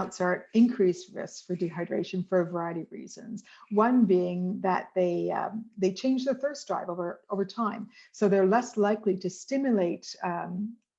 adults are at increased risk for dehydration for a variety of reasons. One being that they change their thirst drive over time. So they're less likely to stimulate,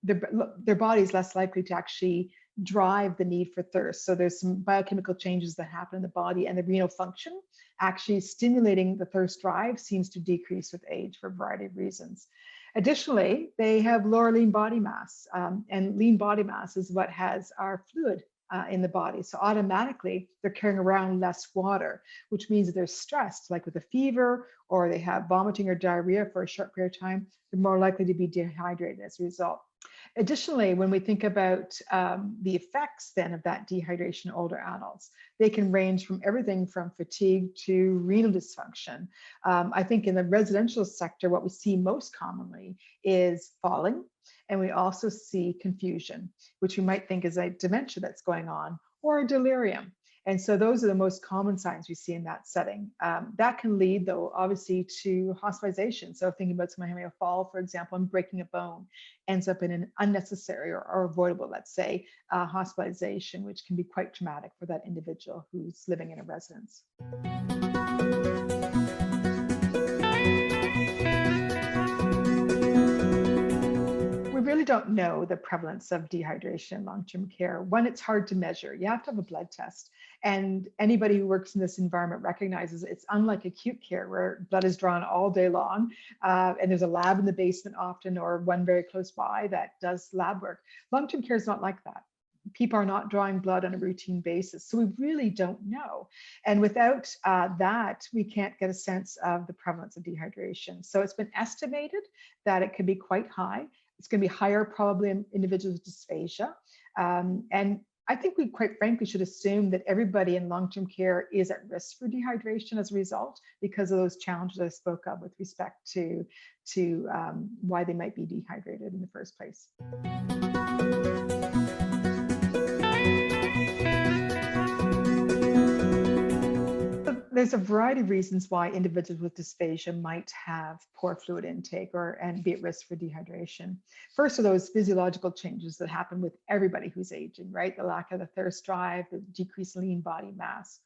their body's less likely to actually drive the need for thirst. So there's some biochemical changes that happen in the body, and the renal function actually stimulating the thirst drive seems to decrease with age for a variety of reasons. Additionally, they have lower lean body mass, and lean body mass is what has our fluid in the body. So automatically they're carrying around less water, which means that they're stressed, like with a fever, or they have vomiting or diarrhea for a short period of time, they're more likely to be dehydrated as a result. Additionally, when we think about the effects then of that dehydration in older adults, they can range from everything from fatigue to renal dysfunction. I think in the residential sector, what we see most commonly is falling, and we also see confusion, which we might think is like dementia that's going on, or delirium. And so those are the most common signs we see in that setting. That can lead, though, obviously to hospitalization. So thinking about someone having a fall, for example, and breaking a bone, ends up in an unnecessary or avoidable, let's say, hospitalization, which can be quite traumatic for that individual who's living in a residence. We really don't know the prevalence of dehydration in long-term care. One, it's hard to measure. You have to have a blood test. And anybody who works in this environment recognizes it's unlike acute care where blood is drawn all day long. And there's a lab in the basement often, or one very close by that does lab work. Long-term care is not like that. People are not drawing blood on a routine basis. So we really don't know. And without that, we can't get a sense of the prevalence of dehydration. So it's been estimated that it could be quite high. It's going to be higher probably in individuals with dysphagia. And I think we quite frankly should assume that everybody in long-term care is at risk for dehydration as a result, because of those challenges I spoke of with respect to why they might be dehydrated in the first place. There's a variety of reasons why individuals with dysphagia might have poor fluid intake and be at risk for dehydration. First are those physiological changes that happen with everybody who's aging, right? The lack of the thirst drive, the decreased lean body mass,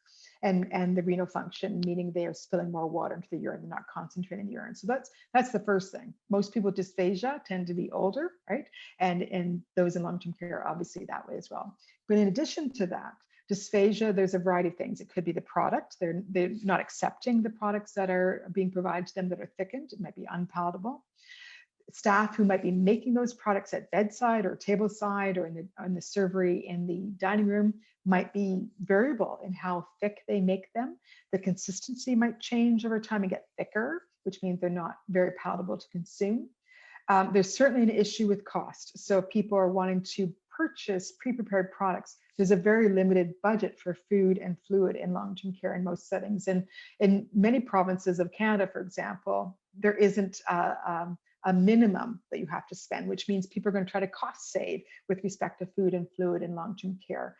and the renal function, meaning they are spilling more water into the urine, they're not concentrating the urine. So that's the first thing. Most people with dysphagia tend to be older, right? And those in long-term care are obviously that way as well. But in addition to that, dysphagia, there's a variety of things. It could be the product. They're not accepting the products that are being provided to them that are thickened. It might be unpalatable. Staff who might be making those products at bedside or tableside or in the servery in the dining room might be variable in how thick they make them. The consistency might change over time and get thicker, which means they're not very palatable to consume. There's certainly an issue with cost. So if people are wanting to purchase pre-prepared products, there's a very limited budget for food and fluid in long-term care in most settings. And in many provinces of Canada, for example, there isn't a minimum that you have to spend, which means people are going to try to cost save with respect to food and fluid in long-term care.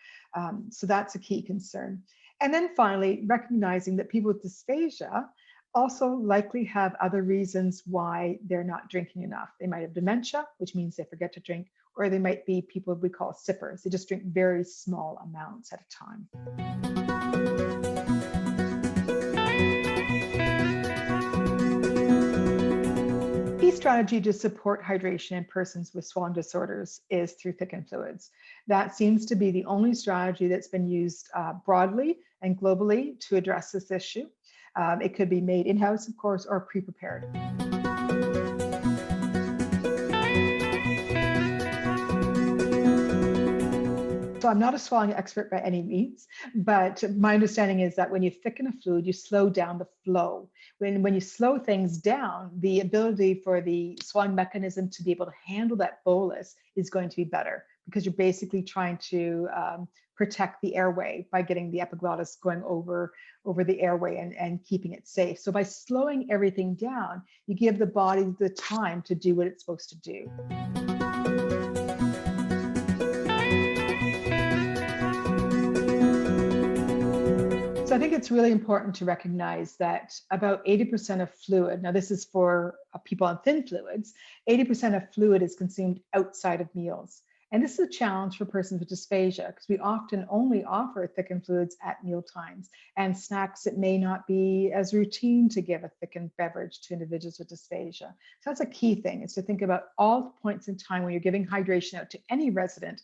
So that's a key concern. And then finally, recognizing that people with dysphagia also likely have other reasons why they're not drinking enough. They might have dementia, which means they forget to drink, or they might be people we call sippers. They just drink very small amounts at a time. Key strategy to support hydration in persons with swallowing disorders is through thickened fluids. That seems to be the only strategy that's been used broadly and globally to address this issue. It could be made in-house, of course, or pre-prepared. So I'm not a swallowing expert by any means, but my understanding is that when you thicken a fluid, you slow down the flow. When you slow things down, the ability for the swallowing mechanism to be able to handle that bolus is going to be better, because you're basically trying to protect the airway by getting the epiglottis going over the airway and keeping it safe. So by slowing everything down, you give the body the time to do what it's supposed to do. So I think it's really important to recognize that about 80% of fluid, now this is for people on thin fluids, 80% of fluid is consumed outside of meals. And this is a challenge for persons with dysphagia because we often only offer thickened fluids at meal times and snacks. It may not be as routine to give a thickened beverage to individuals with dysphagia. So that's a key thing, is to think about all points in time when you're giving hydration out to any resident.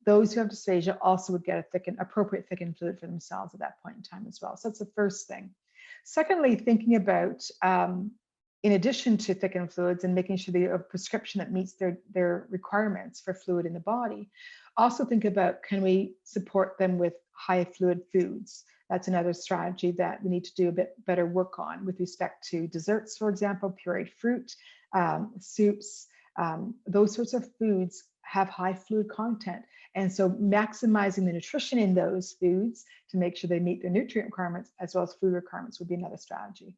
Those who have dysphagia also would get a appropriate thickened fluid for themselves at that point in time as well. So that's the first thing. Secondly, thinking about in addition to thickened fluids and making sure they have a prescription that meets their requirements for fluid in the body, also think about, can we support them with high fluid foods? That's another strategy that we need to do a bit better work on with respect to desserts, for example, pureed fruit, soups, those sorts of foods have high fluid content. And so maximizing the nutrition in those foods to make sure they meet their nutrient requirements as well as food requirements would be another strategy.